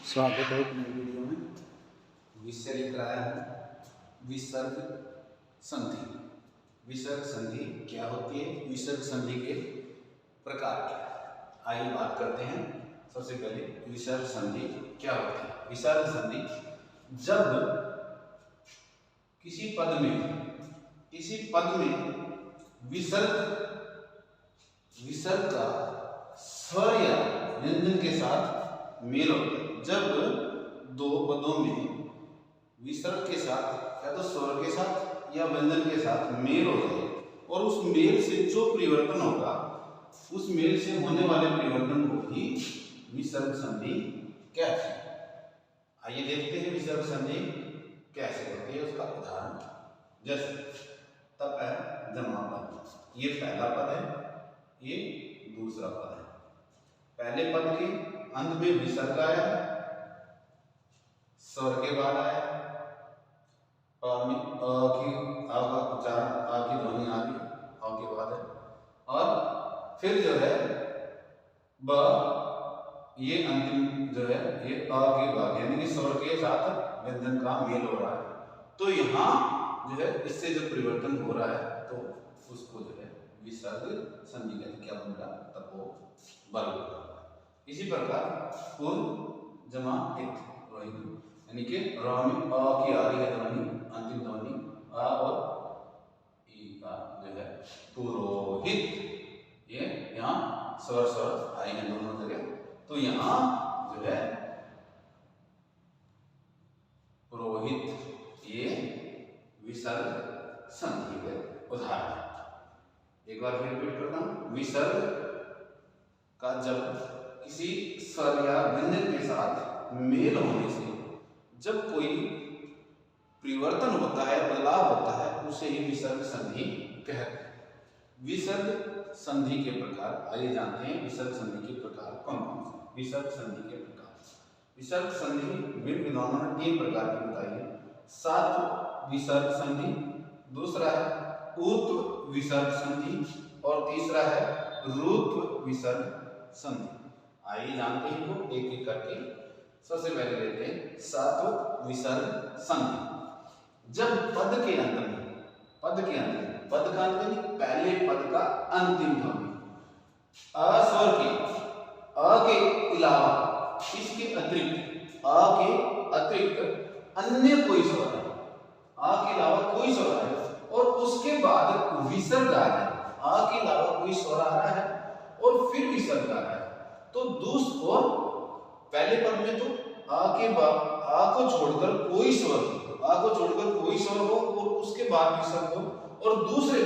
स्वागत है एक नई वीडियो में। विषय लेकर आया हूँ विसर्ग संधि। विसर्ग संधि क्या होती है, विसर्ग संधि के प्रकार क्या है, आइए बात करते हैं। सबसे पहले विसर्ग संधि क्या होती है। विसर्ग संधि जब किसी पद में विसर्ग का स्वर या व्यंजन के साथ मेल होता है। जब दो पदों में विसर्ग के साथ या तो स्वर के साथ या व्यंजन के साथ मेल हो जाए और उस मेल से जो परिवर्तन होगा, उस मेल से होने वाले परिवर्तन को ही विसर्ग संधि कहते हैं। आइए देखते हैं विसर्ग संधि कैसे होती है, उसका उदाहरण। जैसे तप है जमा पद, ये पहला पद है, ये दूसरा पद है। पहले पद के अंत में विसर्ग आया, स्वर के बाद आया, आ का उच्चारण, आ की ध्वनि आ गई, आ के बाद है, और फिर जो है ब, ये अंतिम जो है ये अ के बाद, यानी कि स्वर के साथ व्यंजन का मेल हो रहा है। तो यहाँ जो है इससे जो परिवर्तन हो रहा है तो उसको जो है विसर्ग संधि कहते हैं। क्या बन रहा, तपो बल। इसी प्रकार पूर्व जमा इत, यानी कि र में अ की आ रही है ध्वनि, अंतिम ध्वनि आ और ई का जो है पुरोहित, ये यहाँ स्वर आए हैं दोनों जगह। तो यहाँ जो है पुरोहित ये विसर्ग संधि के उदाहरण है। एक बार फिर रिपीट करता हूँ। विसर्ग का जब किसी स्वर या व्यंजन के साथ मेल होने से जब कोई परिवर्तन होता है, बदलाव होता है, उसे ही विसर्ग संधि कहते हैं। विसर्ग संधि के प्रकार आइए जानते हैं। विसर्ग संधि के प्रकार कौन कौन से? विसर्ग संधि के प्रकार, विसर्ग संधि विद्वानों ने 3 प्रकार की बताई है। सात्व विसर्ग संधि, दूसरा है ऊत्व विसर्ग संधि और तीसरा है रूत्व विसर्ग संधि। आइए जानते हैं वो एक एक करके। सबसे पहले लेते हैं सात्व विसर्ग संधि। जब पद के अंत में पद का अंत में पहले पद का अंतिम ध्वनि अस्वर के अलावा, इसके अतिरिक्त अन्य कोई स्वर है, आ के अलावा कोई स्वर है और उसके बाद विसर्ग आ रहा है, आ के अलावा कोई स्वर आ रहा है और फिर विसर्ग आ रहा है, तो दूसरा और पहले पद में तो आ के बाद आ को छोड़कर कोई स्वर हो और उसके बाद विसर्ग हो, और दूसरे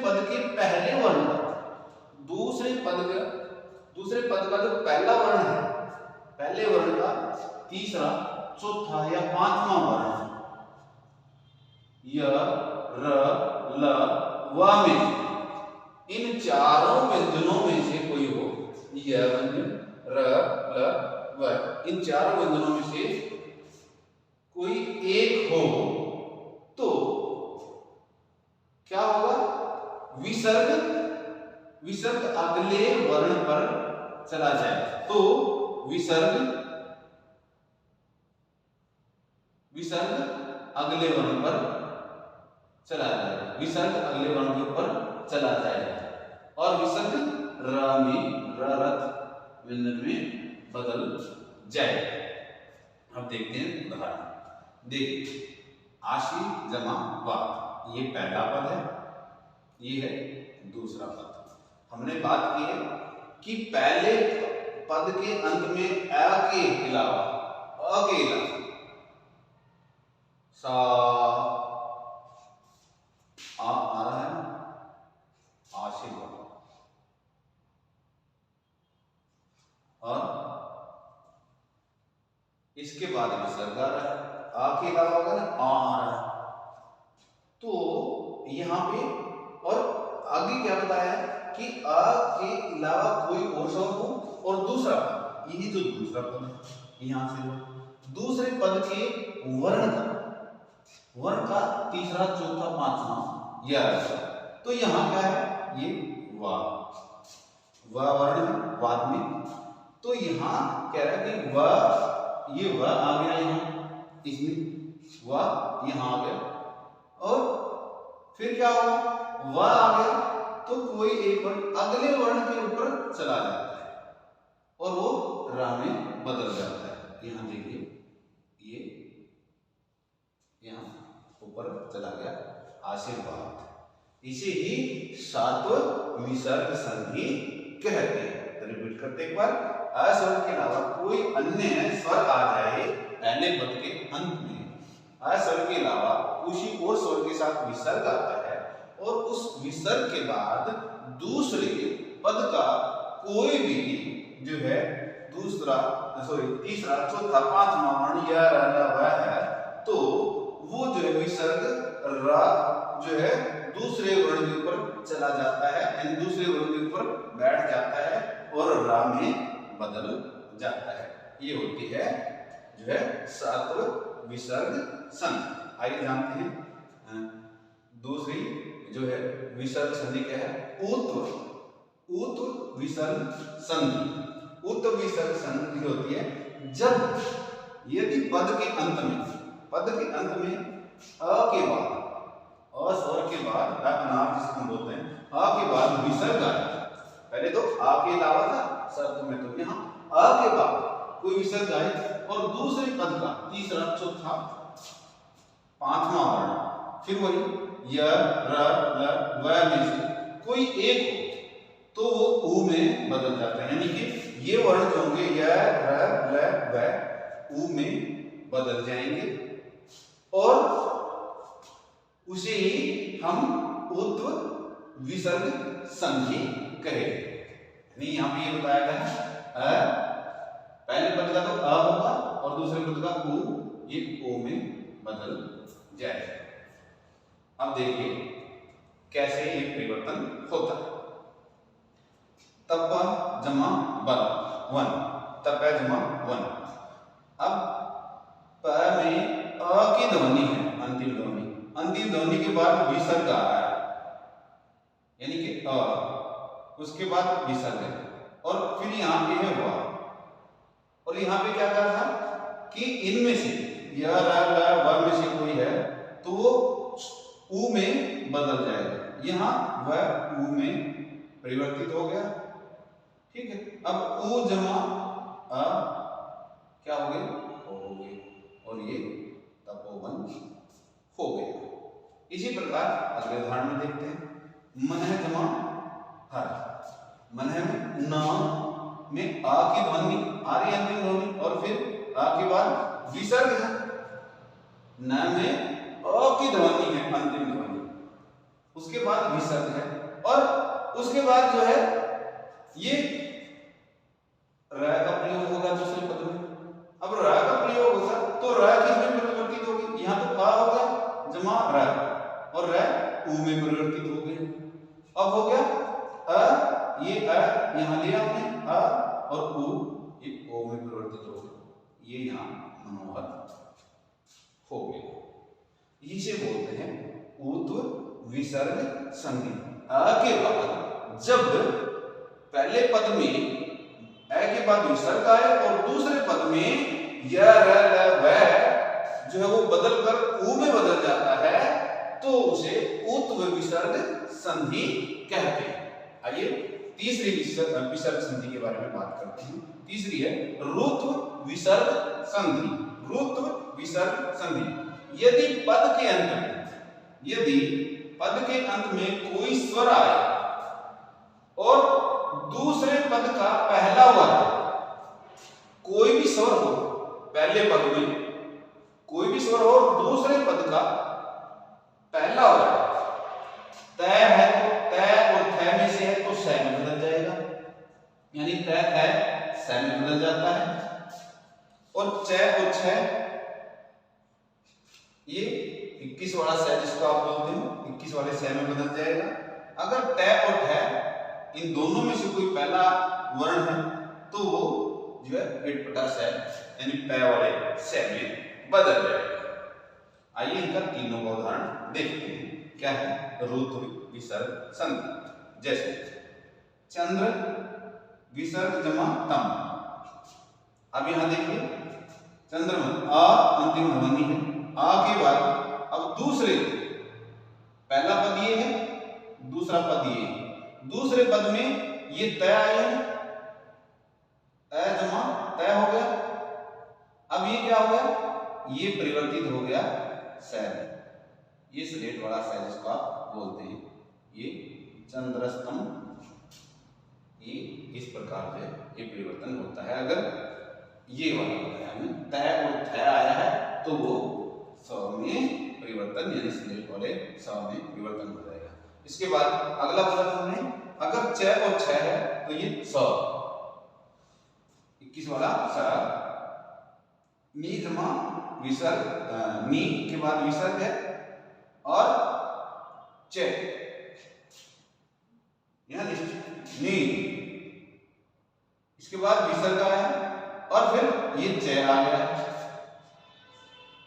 पद के पहले वर्ण का, दूसरे पद का जो पहला वर्ण है, पहले वर्ण का तीसरा, चौथा या 5वां वर्ण य, र, ल, व में, इन चारों व्यंजनों में से कोई हो, य व्यंजन, र, ल, व, इन चारों व्यंजनों में से कोई एक हो तो क्या होगा? विसर्ग अगले वर्ण पर चला जाए। तो विसर्ग अगले वर्ण पर चला जाएगा, विसर्ग अगले वर्ण के ऊपर चला जाएगा और विसर्ग र में, रथ व्यंजन में बदल जाएगा। अब देखते हैं उदाहरण। देखिए आशी जमा वा, ये पहला पद है, ये है दूसरा पद। हमने बात की है कि पहले पद के अंत में अ के अलावा सा आ रहा है ना, आशीर्वाद, और इसके बाद विसर्ग आ रहा है, आ के अलावा होगा ना, आ रहा है। तो यहां पे और आगे क्या बताया है कि आ के अलावा कोई और स्वर हो और दूसरा पद, यही जो दूसरा पद है, यहां से दूसरे पद के वर्ण का तीसरा, चौथा, 5वां यह। तो यहां क्या है? ये वा वर्ण है, बाद में तो यहाँ कह रहा है कि वह, ये वह आ गया यहाँ, इसमें वह यहाँ आ गया, और फिर क्या होगा, वह आ गया तो कोई एक वर्ण अगले वर्ण के ऊपर चला जाता है और वो रा में बदल जाता है। यहाँ देखिए ये यहाँ ऊपर चला गया, आशीर्वाद। इसे ही सात्व विसर्ग संधि कहते हैं। रिपीट करते एक बार, अस्वर के अलावा कोई अन्य स्वर आ जाए पहले पद के अंत में, अस्वर के अलावा उसी और स्वर के साथ विसर्ग आता है और उस विसर्ग के बाद दूसरे पद का कोई भी जो है दूसरा तीसरा चौथा पांचवा वर्ण या वह है, तो वो जो है विसर्ग रा जो है दूसरे वर्ण के ऊपर चला जाता है, यानी दूसरे वर्ण के ऊपर बैठ जाता है और रा में बदल जाता है। ये होती है जो है सात्व विसर्ग संधि। आइए जानते हैं दूसरी जो है विसर्ग संधि क्या है, उत्व विसर्ग संधि। उत्व विसर्ग संधि होती है जब यदि पद के अंत में अ के बाद, अ स्वर के बाद, अनार जिसको हम बोलते हैं, अ के बाद विसर्ग आया। पहले तो आ के अलावा था शब्द में, तो यहाँ अ के बाद कोई विसर्ग आए और दूसरे पद का तीसरा चौथा पांचवा वर्ण, फिर वही य र ल व में से कोई एक हो तो वो उ में बदल जाता है, यानी कि ये वर्ण जो होंगे य र ल व उ में बदल जाएंगे और उसे ही हम उत्व विसर्ग संधि कहेंगे। यहाँ पे ये बताया गया है पहले पद का तो अ होगा और दूसरे पद का उ, ये ओ में बदल जाएगा। अब देखिए कैसे ये परिवर्तन होता है। तप जमा बल वन, तप जमा वन। अब प में अ की ध्वनि है, अंतिम ध्वनि, अंतिम ध्वनि के बाद विसर्ग आ रहा है, यानी कि अ, उसके बाद विसर्ग है और फिर यहाँ पे है वह, और यहाँ पे क्या कहा था कि इनमें से य र ल व में से कोई है तो वो उ में बदल जाएगा। यहाँ वह उ में परिवर्तित हो गया, ठीक है। अब उ जमा अ क्या हो गए, हो गए, और ये तपोवन हो गया। इसी प्रकार अगले उदाहरण में देखते हैं, मनह जमा हर। मनह में न में आ की ध्वनि आ रही, अंतिम ध्वनि, और फिर आ के बाद विसर्ग है। न में अ की ध्वनि है, अंतिम ध्वनि, उसके बाद विसर्ग है और उसके बाद जो है ये र का प्रयोग होगा दूसरे पद में। अब र का प्रयोग होगा तो र किसमें परिवर्तित होगी, यहाँ तो आ होगा जमा र और र उ में परिवर्तित हो गए। अब हो गया अ, ये अ यहाँ लिया हमने अ और उ ये ओ में परिवर्तित हो गया, ये यहाँ मनोहर हो गया। इसे बोलते हैं उत्व विसर्ग संधि। अ के बाद जब पहले पद में अ के बाद विसर्ग आए और दूसरे पद में य र ल व जो है वो बदल कर उ में बदल जाता है तो उसे उत्व विसर्ग संधि कहते हैं। आइए तीसरी विसर्ग संधि के बारे में बात करते हैं। तीसरी है रुत्व विसर्ग संधि। रुत्व विसर्ग संधि, यदि पद के अंत में कोई स्वर आए और दूसरे पद का पहला वर्ण, कोई भी स्वर हो, पहले पद में कोई भी स्वर हो और दूसरे पद का पहला वर्ण तय है तो तय और थ में से है तो स में बदल जाएगा, यानी तय थ स में बदल जाता है, और च और छ ये 21 वाला स जिसको आप बोलते हो 21 वाले स में बदल जाएगा। अगर ट और ठ इन दोनों में से कोई पहला वर्ण है तो वो जो है इटपटा स यानी प वाले स में बदल जाएगा। आइए इनका तीनों का उदाहरण देखते हैं। क्या है रुत्व विसर्ग संधि। जैसे चंद्र विसर्ग जमा तम, अब यहाँ देखिए चंद्रमा आ अंतिम ध्वनि है। आ के बाद अब दूसरे, पहला पद ये है, दूसरा पद ये है। दूसरे पद में ये तय आए हैं, अ जमा तय हो गया। अब ये क्या हो गया, ये परिवर्तित हो गया सैल। ये स्लेट वाला सैल जिसको आप बोलते हैं, ये चंद्रस्तम, ये इस प्रकार से ये परिवर्तन होता है। अगर ये वाला बताया हमें तय और थय आया है तो वो स्वर में परिवर्तन यानी स्लेट वाले स्वर में परिवर्तन हो जाएगा। इसके बाद अगला बोला हमने अगर च और छ है तो ये स, 21 वाला स, नी जमा विसर्ग, नी के बाद विसर्ग है और च, यहां नी, इसके बाद विसर्ग आया और फिर ये च आ गया,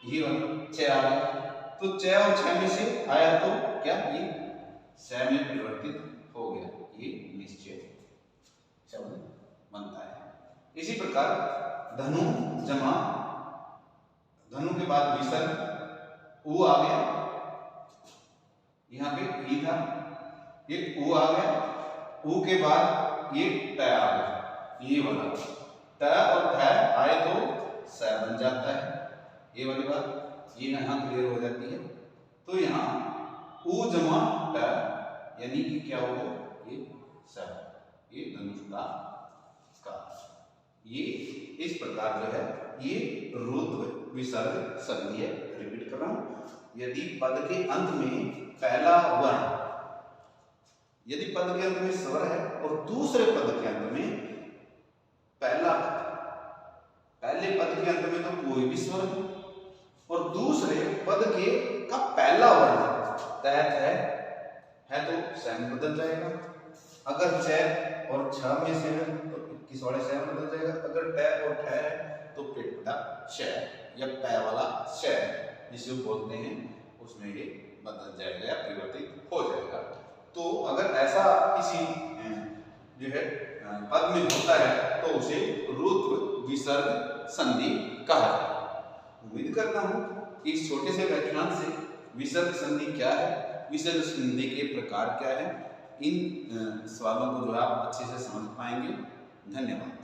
ये च आ गया। तो च और छ में से आया तो क्या ये स में परिवर्तित हो गया, ये निश्चय शब्द बनता है। इसी प्रकार धनु जमा, धनु के बाद विसर्ग उ आ गया, यहाँ पे ई था, ये उ आ गया, उ के बाद ये ट आ गया, ये वाला ट और ठ आए तो स बन जाता है, ये वाली बात ये यहाँ क्लियर हो जाती है। तो यहाँ उ जमा ट यानी कि क्या हो गया, ये स, ये धनुष का ये इस प्रकार जो है ये रुद्र विसर्ग संधि है। रिपीट कर रहा हूं, यदि पद के अंत में पहला वर्ण, यदि पद के अंत में स्वर है और दूसरे पद के अंत में पहला, पहले पद के अंत में तो कोई भी स्वर है और दूसरे पद के का पहला वर्ण तय है तो सैन बदल जाएगा। अगर च और छ में से है तो 21 वाले सैन बदल जाएगा। अगर ट और ठ है तो पेटपटा श या पै वाला श जिसे बोलते हैं उसमें ये बदल जाएगा या परिवर्तित हो जाएगा। तो अगर ऐसा किसी जो है पद में होता है तो उसे रुद्र विसर्ग संधि कहा जाता है। उम्मीद करता हूं कि इस छोटे से व्याख्यान से विसर्ग संधि क्या है, विसर्ग संधि के प्रकार क्या है, इन सवालों को जो आप अच्छे से समझ पाएंगे। धन्यवाद।